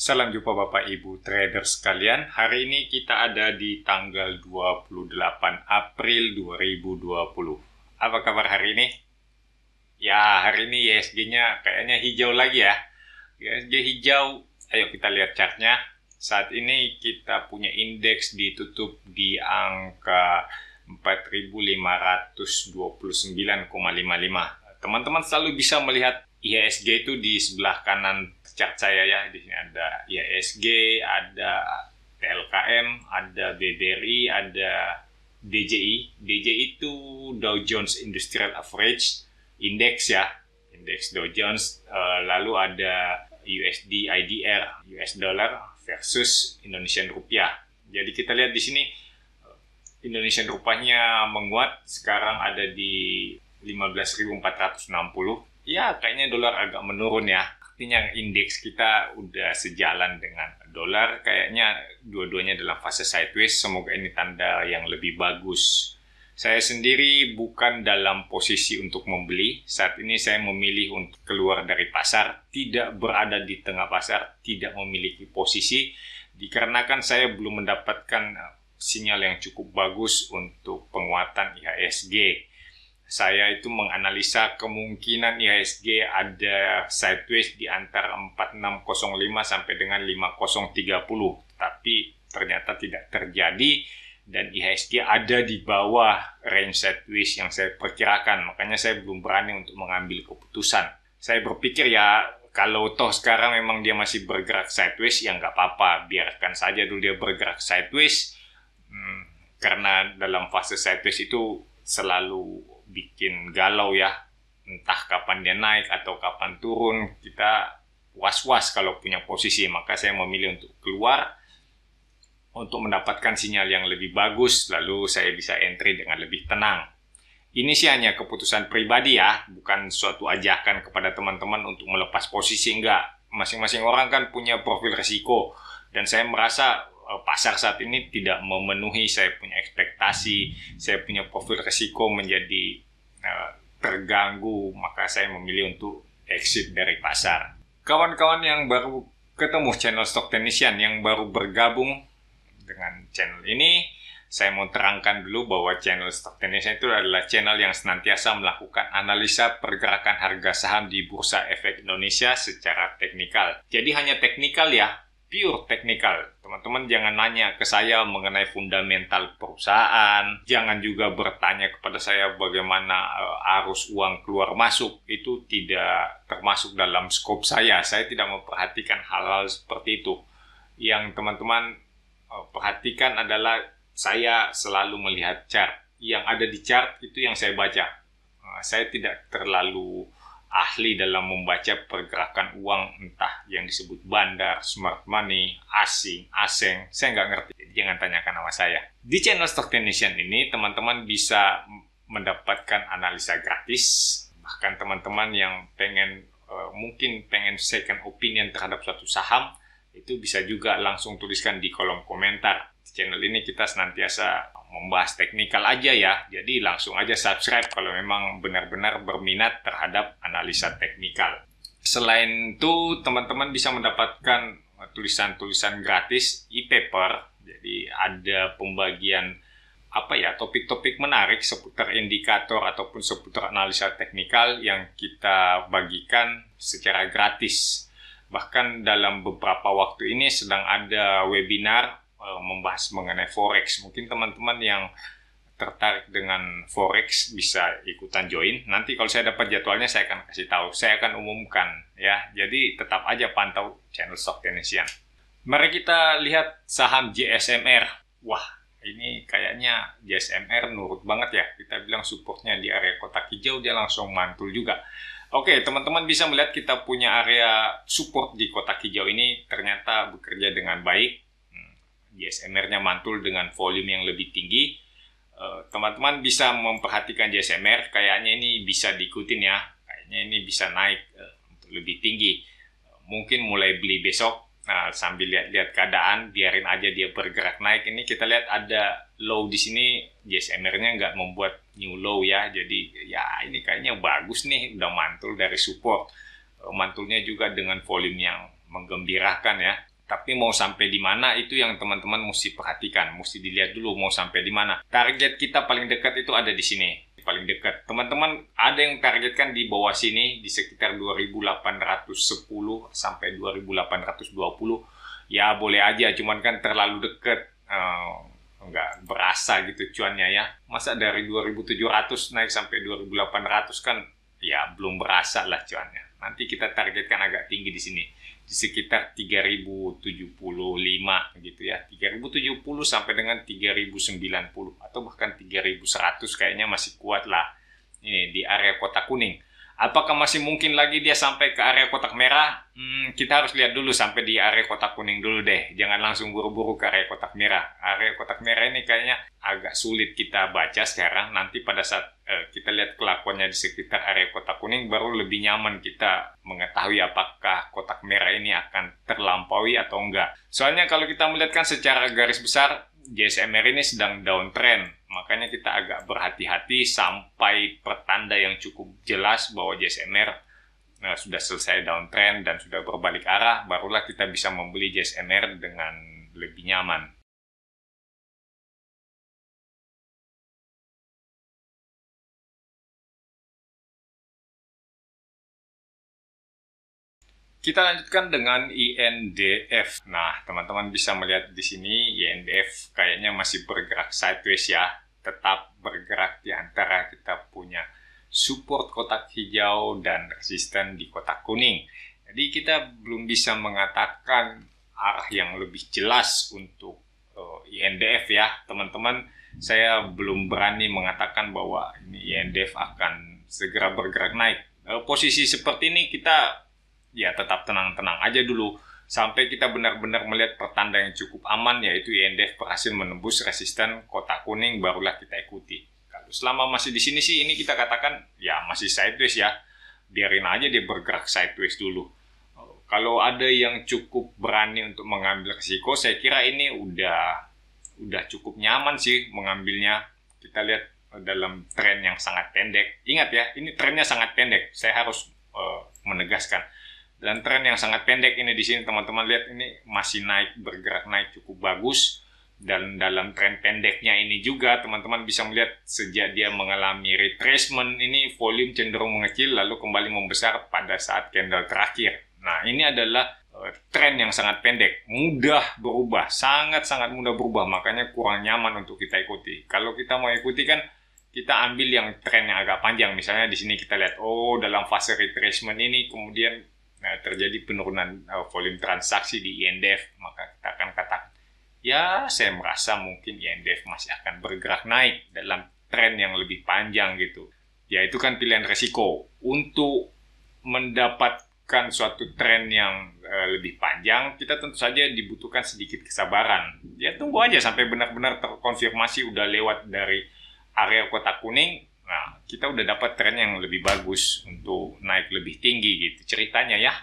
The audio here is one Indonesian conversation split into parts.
Salam jumpa Bapak Ibu trader sekalian. Hari ini kita ada di tanggal 28 April 2020. Apa kabar hari ini? Ya, hari ini IHSG-nya kayaknya hijau lagi ya. IHSG hijau, ayo kita lihat chartnya. Saat ini kita punya indeks ditutup di angka 4.529,55. Teman-teman selalu bisa melihat IHSG itu di sebelah kanan chart saya ya. Di sini ada IHSG, ada TLKM, ada BBRI, ada DJI. DJI itu Dow Jones Industrial Average Index ya, indeks Dow Jones. Lalu ada USD IDR, US dollar versus Indonesian rupiah. Jadi kita lihat di sini Indonesian rupiahnya menguat, sekarang ada di 15.460. Ya, kayaknya dolar agak menurun ya. Artinya indeks kita udah sejalan dengan dolar. Kayaknya dua-duanya dalam fase sideways. Semoga ini tanda yang lebih bagus. Saya sendiri bukan dalam posisi untuk membeli. Saat ini saya memilih untuk keluar dari pasar. Tidak berada di tengah pasar. Tidak memiliki posisi. Dikarenakan saya belum mendapatkan sinyal yang cukup bagus untuk penguatan IHSG. Saya itu menganalisa kemungkinan IHSG ada sideways di antara 4605 sampai dengan 5030. Tapi ternyata tidak terjadi dan IHSG ada di bawah range sideways yang saya perkirakan. Makanya saya belum berani untuk mengambil keputusan. Saya berpikir ya, kalau toh sekarang memang dia masih bergerak sideways, ya nggak apa-apa. Biarkan saja dulu dia bergerak sideways. Karena dalam fase sideways itu selalu bikin galau ya, entah kapan dia naik atau kapan turun. Kita was-was kalau punya posisi, maka saya memilih untuk keluar untuk mendapatkan sinyal yang lebih bagus, lalu saya bisa entry dengan lebih tenang. Ini sih hanya keputusan pribadi ya, bukan suatu ajakan kepada teman-teman untuk melepas posisi, enggak. Masing-masing orang kan punya profil risiko, dan saya merasa pasar saat ini tidak memenuhi saya punya ekspektasi, saya punya profil risiko menjadi terganggu, maka saya memilih untuk exit dari pasar. Kawan-kawan yang baru ketemu channel Stock Technician, yang baru bergabung dengan channel ini, saya mau terangkan dulu bahwa channel Stock Technician itu adalah channel yang senantiasa melakukan analisa pergerakan harga saham di Bursa Efek Indonesia secara teknikal. Jadi hanya teknikal ya, pure teknikal. Teman-teman jangan nanya ke saya mengenai fundamental perusahaan. Jangan juga bertanya kepada saya bagaimana arus uang keluar masuk. Itu tidak termasuk dalam skop saya. Saya tidak memperhatikan hal-hal seperti itu. Yang teman-teman perhatikan adalah saya selalu melihat chart. Yang ada di chart itu yang saya baca. Saya tidak terlalu ahli dalam membaca pergerakan uang, entah yang disebut bandar, smart money, asing, saya nggak ngerti. Jadi jangan tanyakan sama saya. Di channel Stock Technician ini, teman-teman bisa mendapatkan analisa gratis. Bahkan teman-teman yang mungkin pengen second opinion terhadap suatu saham, itu bisa juga langsung tuliskan di kolom komentar. Di channel ini kita senantiasa membahas teknikal aja ya, jadi langsung aja subscribe kalau memang benar-benar berminat terhadap analisa teknikal. Selain itu, teman-teman bisa mendapatkan tulisan-tulisan gratis e-paper. Jadi ada pembagian topik-topik menarik seputar indikator ataupun seputar analisa teknikal yang kita bagikan secara gratis. Bahkan dalam beberapa waktu ini sedang ada webinar membahas mengenai forex. Mungkin teman-teman yang tertarik dengan forex bisa ikutan join. Nanti kalau saya dapat jadwalnya saya akan kasih tahu, saya akan umumkan ya. Jadi tetap aja pantau channel Stock Technician. Mari kita lihat saham JSMR. Wah, ini kayaknya JSMR nurut banget ya. Kita bilang supportnya di area kotak hijau, dia langsung mantul juga. Oke, teman-teman bisa melihat kita punya area support di kotak hijau ini ternyata bekerja dengan baik. JSMR-nya mantul dengan volume yang lebih tinggi. Teman-teman bisa memperhatikan JSMR, kayaknya ini bisa diikutin ya. Kayaknya ini bisa naik untuk lebih tinggi. Mungkin mulai beli besok. Nah, sambil lihat-lihat keadaan, biarin aja dia bergerak naik. Ini kita lihat ada low di sini, JSMR-nya nggak membuat new low ya. Jadi ya ini kayaknya bagus nih, udah mantul dari support. Mantulnya juga dengan volume yang menggembirakan ya. Tapi mau sampai di mana itu yang teman-teman mesti perhatikan, mesti dilihat dulu mau sampai di mana. Target kita paling dekat itu ada di sini, paling dekat. Teman-teman ada yang targetkan di bawah sini di sekitar 2810 sampai 2820. Ya boleh aja, cuman kan terlalu dekat. Nggak berasa gitu cuannya ya. Masa dari 2700 naik sampai 2800 kan ya belum berasa lah cuannya. Nanti kita targetkan agak tinggi di sini, di sekitar 3075 gitu ya. 3070 sampai dengan 3090 atau bahkan 3100 kayaknya masih kuat lah. Ini di area kotak kuning. Apakah masih mungkin lagi dia sampai ke area kotak merah? Kita harus lihat dulu sampai di area kotak kuning dulu deh. Jangan langsung buru-buru ke area kotak merah. Area kotak merah ini kayaknya agak sulit kita baca sekarang. Nanti pada saat kita lihat kelakuannya di sekitar area kotak kuning, baru lebih nyaman kita mengetahui apakah kotak merah ini akan terlampaui atau enggak. Soalnya kalau kita melihatkan secara garis besar, JSMR ini sedang downtrend. Makanya kita agak berhati-hati sampai pertanda yang cukup jelas bahwa JSMR sudah selesai downtrend dan sudah berbalik arah, barulah kita bisa membeli JSMR dengan lebih nyaman. Kita lanjutkan dengan INDF. Nah, teman-teman bisa melihat di sini INDF kayaknya masih bergerak sideways ya. Tetap bergerak di antara kita punya support kotak hijau dan resisten di kotak kuning. Jadi kita belum bisa mengatakan arah yang lebih jelas untuk INDF ya, teman-teman. Saya belum berani mengatakan bahwa ini INDF akan segera bergerak naik. Posisi seperti ini kita ya tetap tenang-tenang aja dulu sampai kita benar-benar melihat pertanda yang cukup aman, yaitu INDF berhasil menembus resisten kotak kuning, barulah kita ikuti. Kalau selama masih di sini sih ini kita katakan ya masih sideways ya, biarin aja dia bergerak sideways dulu. Kalau ada yang cukup berani untuk mengambil risiko, saya kira ini udah cukup nyaman sih mengambilnya. Kita lihat dalam tren yang sangat pendek. Ingat ya, ini trennya sangat pendek. Saya harus menegaskan. Dan tren yang sangat pendek ini di sini teman-teman lihat, ini masih naik, bergerak naik cukup bagus. Dan dalam tren pendeknya ini juga teman-teman bisa melihat sejak dia mengalami retracement ini volume cenderung mengecil lalu kembali membesar pada saat candle terakhir. Nah, ini adalah tren yang sangat pendek, mudah berubah, sangat-sangat mudah berubah, makanya kurang nyaman untuk kita ikuti. Kalau kita mau ikuti kan kita ambil yang tren yang agak panjang. Misalnya di sini kita lihat, dalam fase retracement ini kemudian terjadi penurunan volume transaksi di INDF, maka kita akan katakan, ya saya merasa mungkin INDF masih akan bergerak naik dalam tren yang lebih panjang gitu. Ya itu kan pilihan resiko. Untuk mendapatkan suatu tren yang lebih panjang, kita tentu saja dibutuhkan sedikit kesabaran. Ya tunggu aja sampai benar-benar terkonfirmasi udah lewat dari area kotak kuning. Nah, kita udah dapat tren yang lebih bagus untuk naik lebih tinggi gitu ceritanya ya.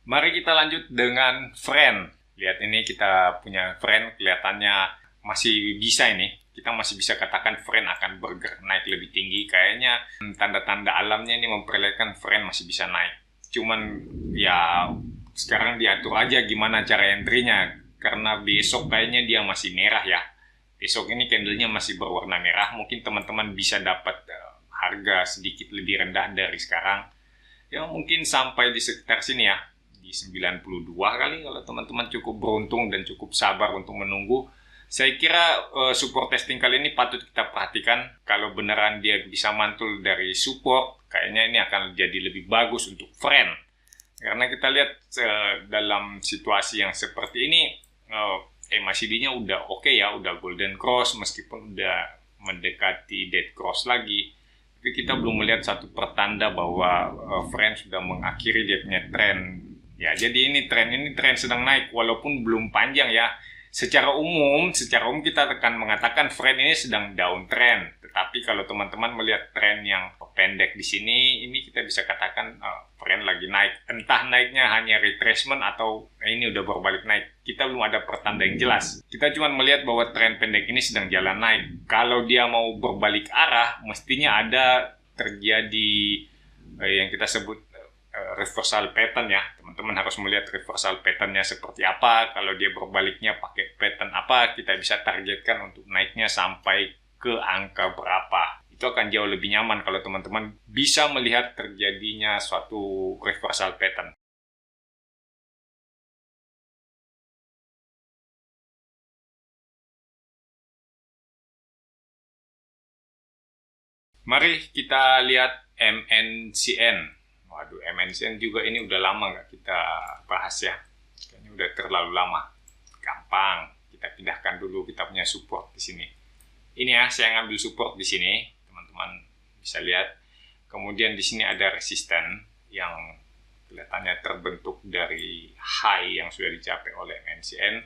Mari kita lanjut dengan friend. Lihat ini kita punya friend, kelihatannya masih bisa ini. Kita masih bisa katakan friend akan bergerak naik lebih tinggi. Kayaknya tanda-tanda alamnya ini memperlihatkan friend masih bisa naik. Cuman ya sekarang diatur aja gimana cara entry-nya, karena besok kayaknya dia masih merah ya. Besok ini candlenya masih berwarna merah, mungkin teman-teman bisa dapat harga sedikit lebih rendah dari sekarang. Ya mungkin sampai di sekitar sini ya, di 92 kali kalau teman-teman cukup beruntung dan cukup sabar untuk menunggu. Saya kira support testing kali ini patut kita perhatikan. Kalau beneran dia bisa mantul dari support, kayaknya ini akan jadi lebih bagus untuk friend. Karena kita lihat dalam situasi yang seperti ini, MACD-nya udah oke ya, udah golden cross meskipun udah mendekati dead cross lagi. Tapi kita belum melihat satu pertanda bahwa friend sudah mengakhiri dia punya tren. Ya, jadi ini tren sedang naik walaupun belum panjang ya. Secara umum kita akan mengatakan friend ini sedang downtrend, Tetapi kalau teman-teman melihat tren yang pendek di sini, ini kita bisa katakan tren lagi naik. Entah naiknya hanya retracement atau ini udah berbalik naik. Kita belum ada pertanda yang jelas. Kita cuma melihat bahwa tren pendek ini sedang jalan naik. Kalau dia mau berbalik arah, mestinya ada terjadi yang kita sebut reversal pattern ya. Teman-teman harus melihat reversal patternnya seperti apa. Kalau dia berbaliknya pakai pattern apa, kita bisa targetkan untuk naiknya sampai ke angka berapa. Itu akan jauh lebih nyaman kalau teman-teman bisa melihat terjadinya suatu reversal pattern. Mari kita lihat MNCN. Waduh, MNCN juga ini udah lama nggak kita bahas ya. Kayaknya udah terlalu lama. Gampang, kita pindahkan dulu kita punya support di sini. Ini ya, saya ngambil support di sini, teman-teman bisa lihat. Kemudian di sini ada resisten yang kelihatannya terbentuk dari high yang sudah dicapai oleh MNCN,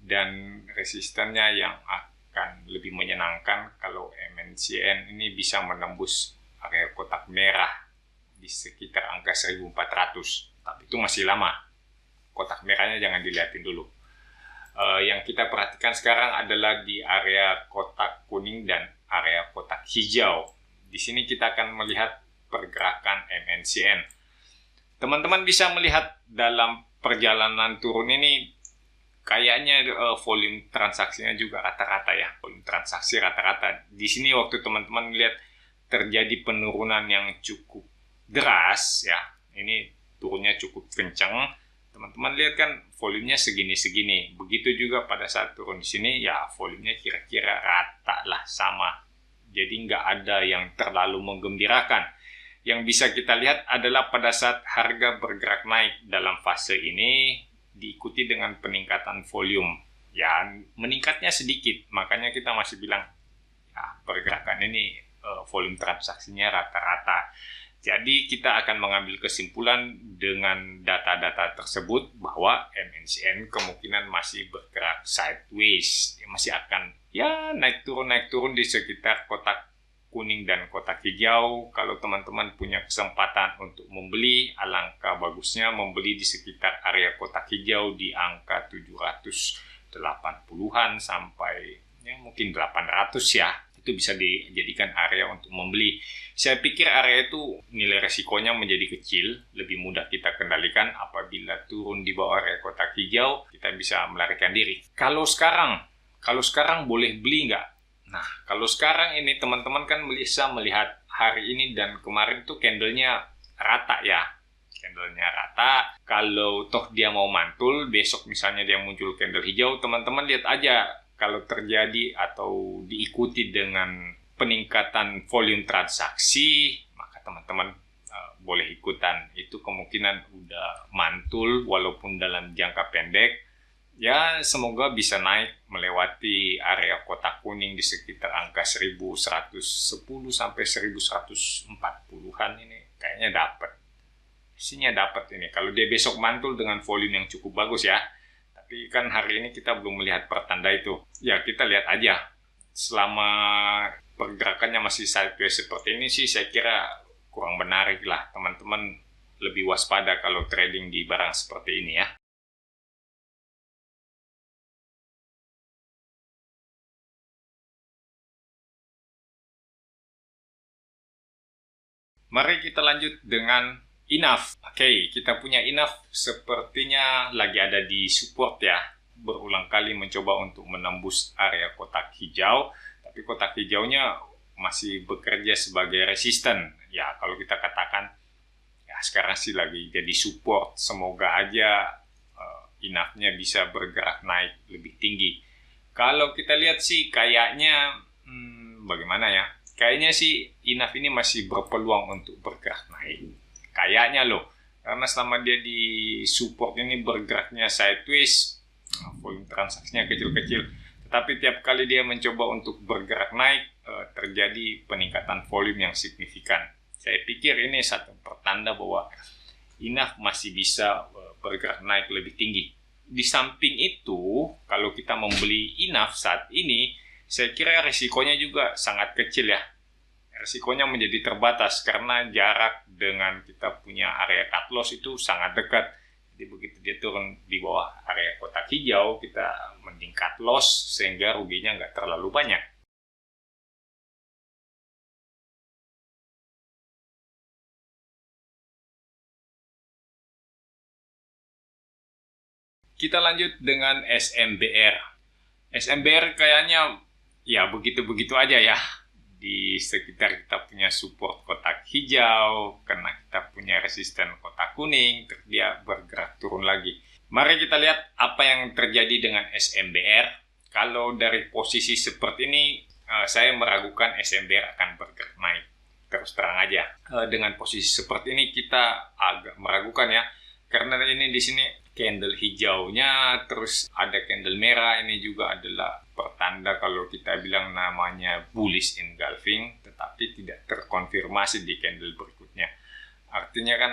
dan resistennya yang akan lebih menyenangkan kalau MNCN ini bisa menembus area kotak merah di sekitar angka 1400. Tapi itu masih lama. Kotak merahnya jangan dilihatin dulu. Yang kita perhatikan sekarang adalah di area kotak kuning dan area kotak hijau. Di sini kita akan melihat pergerakan MNCN. Teman-teman bisa melihat dalam perjalanan turun ini kayaknya volume transaksinya juga rata-rata ya. Volume transaksi rata-rata. Di sini waktu teman-teman melihat terjadi penurunan yang cukup deras ya. Ini turunnya cukup kencang. Teman-teman lihat kan volumenya segini-segini. Begitu juga pada saat turun di sini, ya volumenya kira-kira rata lah, sama. Jadi nggak ada yang terlalu menggembirakan. Yang bisa kita lihat adalah pada saat harga bergerak naik dalam fase ini, diikuti dengan peningkatan volume. Ya, meningkatnya sedikit. Makanya kita masih bilang, ya pergerakan ini volume transaksinya rata-rata. Jadi kita akan mengambil kesimpulan dengan data-data tersebut bahwa MNCN kemungkinan masih bergerak sideways. Dia masih akan ya naik turun di sekitar kotak kuning dan kotak hijau. Kalau teman-teman punya kesempatan untuk membeli, alangkah bagusnya membeli di sekitar area kotak hijau di angka 780-an sampai ya mungkin 800 ya. Itu bisa dijadikan area untuk membeli. Saya pikir area itu nilai resikonya menjadi kecil, lebih mudah kita kendalikan. Apabila turun di bawah area kotak hijau, kita bisa melarikan diri. Kalau sekarang boleh beli nggak? Nah, kalau sekarang ini teman-teman kan bisa melihat hari ini dan kemarin tuh candlenya rata ya. Candlenya rata. Kalau toh dia mau mantul, besok misalnya dia muncul candle hijau, teman-teman lihat aja kalau terjadi atau diikuti dengan peningkatan volume transaksi, maka teman-teman boleh ikutan. Itu kemungkinan udah mantul walaupun dalam jangka pendek. Ya, semoga bisa naik melewati area kotak kuning di sekitar angka 1110 sampai 1140-an ini kayaknya dapat. Isinya dapat ini. Kalau dia besok mantul dengan volume yang cukup bagus ya. Tapi kan hari ini kita belum melihat pertanda itu. Ya, kita lihat aja. Selama pergerakannya masih sideways seperti ini sih, saya kira kurang menarik lah. Teman-teman lebih waspada kalau trading di barang seperti ini ya. Mari kita lanjut dengan INAF. Oke, kita punya INAF sepertinya lagi ada di support ya. Berulang kali mencoba untuk menembus area kotak hijau, tapi kotak hijaunya masih bekerja sebagai resisten. Ya, kalau kita katakan ya sekarang sih lagi jadi support. Semoga aja INAF-nya bisa bergerak naik lebih tinggi. Kalau kita lihat sih kayaknya bagaimana ya? Kayaknya sih INAF ini masih berpeluang untuk bergerak naik. Kayaknya loh, karena selama dia di support ini bergeraknya sideways, volume transaksinya kecil-kecil, tetapi tiap kali dia mencoba untuk bergerak naik, terjadi peningkatan volume yang signifikan. Saya pikir ini satu pertanda bahwa INAF masih bisa bergerak naik lebih tinggi. Di samping itu, kalau kita membeli INAF saat ini, saya kira risikonya juga sangat kecil ya. Risikonya menjadi terbatas karena jarak dengan kita punya area cut loss itu sangat dekat. Jadi begitu dia turun di bawah area kotak hijau, kita mending cut loss sehingga ruginya nggak terlalu banyak. Kita lanjut dengan SMBR. SMBR kayaknya ya begitu-begitu aja ya. Di sekitar kita punya support kotak hijau, karena kita punya resisten kotak kuning, terus dia bergerak turun lagi. Mari kita lihat apa yang terjadi dengan SMBR. Kalau dari posisi seperti ini, saya meragukan SMBR akan bergerak naik. Terus terang aja, dengan posisi seperti ini kita agak meragukan ya, karena ini di sini candle hijaunya, terus ada candle merah, ini juga adalah pertanda kalau kita bilang namanya bullish engulfing, tetapi tidak terkonfirmasi di candle berikutnya. Artinya kan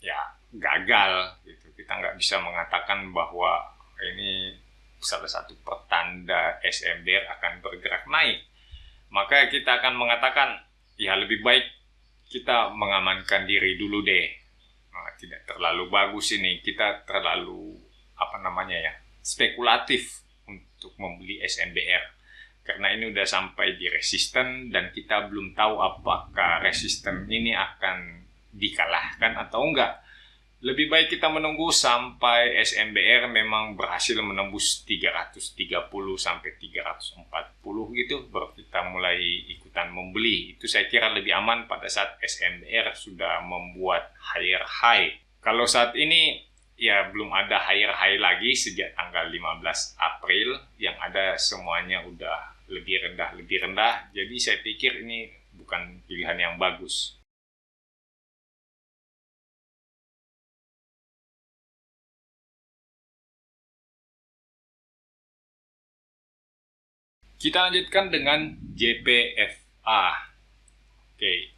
ya gagal gitu. Kita nggak bisa mengatakan bahwa ini salah satu pertanda SMBR akan bergerak naik. Maka kita akan mengatakan ya lebih baik kita mengamankan diri dulu deh. Nah, tidak terlalu bagus ini, kita terlalu spekulatif untuk membeli SMBR karena ini udah sampai di resisten dan kita belum tahu apakah resisten ini akan dikalahkan atau enggak. Lebih baik kita menunggu sampai SMBR memang berhasil menembus 330 sampai 340 gitu, baru kita mulai ikutan membeli. Itu saya kira lebih aman pada saat SMBR sudah membuat higher high. Kalau saat ini ya belum ada higher high lagi sejak tanggal 15 April, yang ada semuanya udah lebih rendah. Jadi saya pikir ini bukan pilihan yang bagus. Kita lanjutkan dengan JPFA. Oke,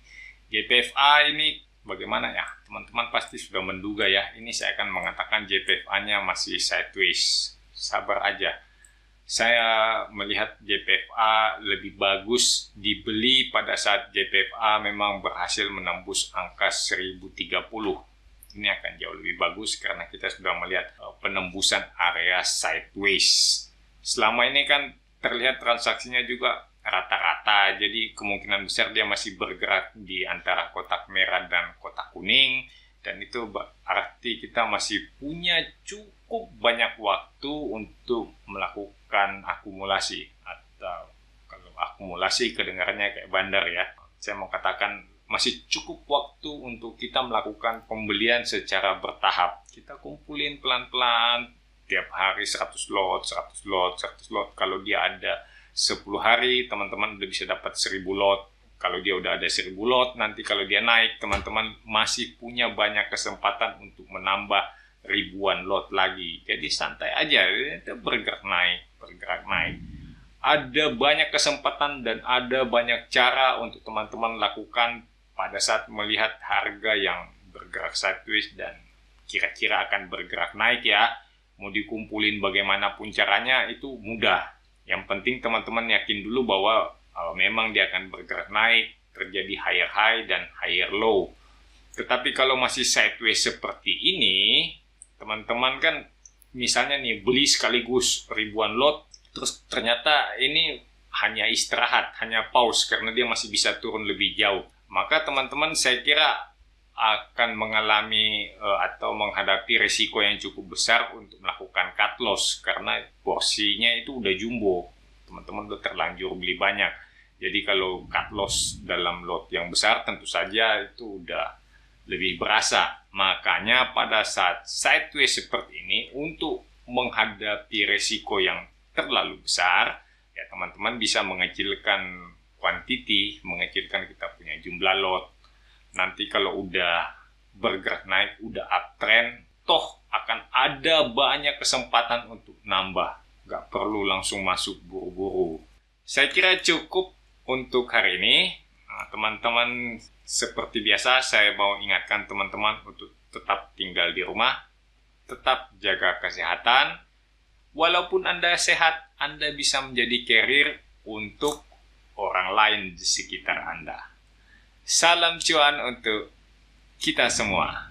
JPFA ini bagaimana ya? Teman-teman pasti sudah menduga ya. Ini saya akan mengatakan JPFA-nya masih sideways. Sabar aja. Saya melihat JPFA lebih bagus dibeli pada saat JPFA memang berhasil menembus angka 1030. Ini akan jauh lebih bagus karena kita sudah melihat penembusan area sideways. Selama ini kan terlihat transaksinya juga rata-rata, jadi kemungkinan besar dia masih bergerak di antara kotak merah dan kotak kuning, dan itu berarti kita masih punya cukup banyak waktu untuk melakukan akumulasi, atau kalau akumulasi kedengarannya kayak bandar ya, saya mau katakan masih cukup waktu untuk kita melakukan pembelian secara bertahap. Kita kumpulin pelan-pelan tiap hari 100 lot. Kalau dia ada 10 hari, teman-teman udah bisa dapat 1000 lot. Kalau dia udah ada 1000 lot, nanti kalau dia naik, teman-teman masih punya banyak kesempatan untuk menambah ribuan lot lagi. Jadi santai aja, itu bergerak naik. Ada banyak kesempatan dan ada banyak cara untuk teman-teman lakukan pada saat melihat harga yang bergerak sideways dan kira-kira akan bergerak naik ya. Mau dikumpulin bagaimanapun caranya itu mudah. Yang penting teman-teman yakin dulu bahwa memang dia akan bergerak naik, terjadi higher high dan higher low. Tetapi kalau masih sideways seperti ini, teman-teman kan misalnya nih beli sekaligus ribuan lot, terus ternyata ini hanya istirahat, hanya pause karena dia masih bisa turun lebih jauh. Maka teman-teman saya kira akan mengalami atau menghadapi resiko yang cukup besar untuk melakukan cut loss karena porsinya itu udah jumbo, teman-teman udah terlanjur beli banyak. Jadi kalau cut loss dalam lot yang besar tentu saja itu udah lebih berasa. Makanya pada saat sideways seperti ini, untuk menghadapi resiko yang terlalu besar, ya teman-teman bisa mengecilkan quantity, mengecilkan kita punya jumlah lot. Nanti kalau udah bergerak naik, udah uptrend, toh akan ada banyak kesempatan untuk nambah. Gak perlu langsung masuk buru-buru. Saya kira cukup untuk hari ini. Nah, teman-teman, seperti biasa saya mau ingatkan teman-teman untuk tetap tinggal di rumah, tetap jaga kesehatan. Walaupun Anda sehat, Anda bisa menjadi carrier untuk orang lain di sekitar Anda. Salam cuan untuk kita semua.